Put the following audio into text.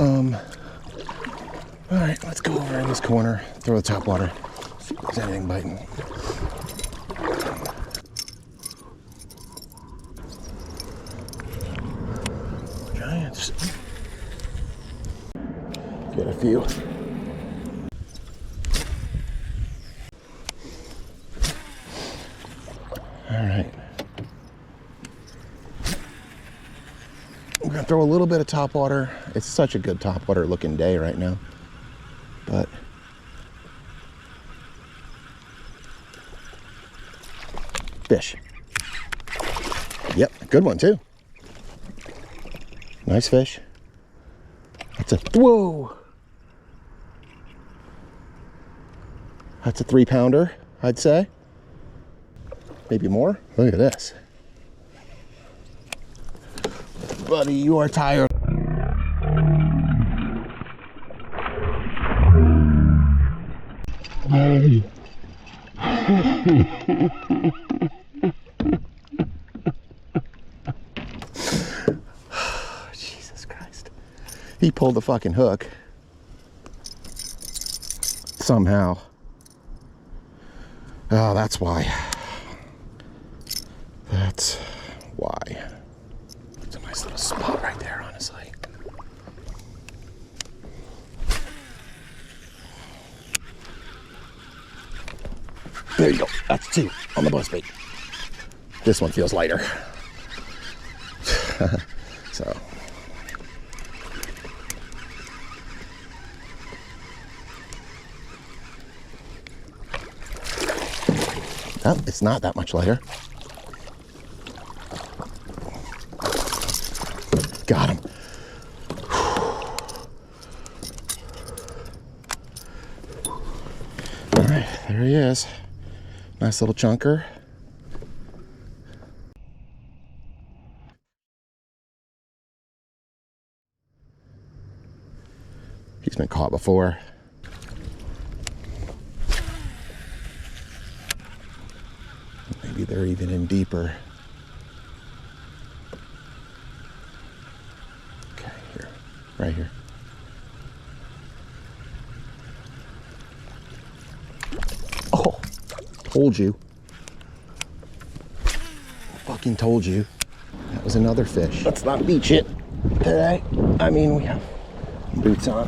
All right, let's go over in this corner, throw the top water, see if there's anything biting. Giants. Get a few. All right. We're gonna throw a little bit of topwater. It's such a good topwater looking day right now. But fish. Yep, good one too. Nice fish. That's a, whoa. That's a 3-pounder, I'd say. Maybe more. Look at this. Buddy, you are tired. Jesus Christ. He pulled the fucking hook. Somehow. Oh, that's why. That's why. It's a nice little spot right there, honestly. There you go. That's 2 on the buzz bait. This one feels lighter. So. Oh, it's not that much lighter. Got him. All right, there he is. Nice little chunker. He's been caught before. Maybe they're even in deeper. Okay, here, right here. Oh, told you. Fucking told you. That was another fish. Let's not beach it today. I mean, we have boots on.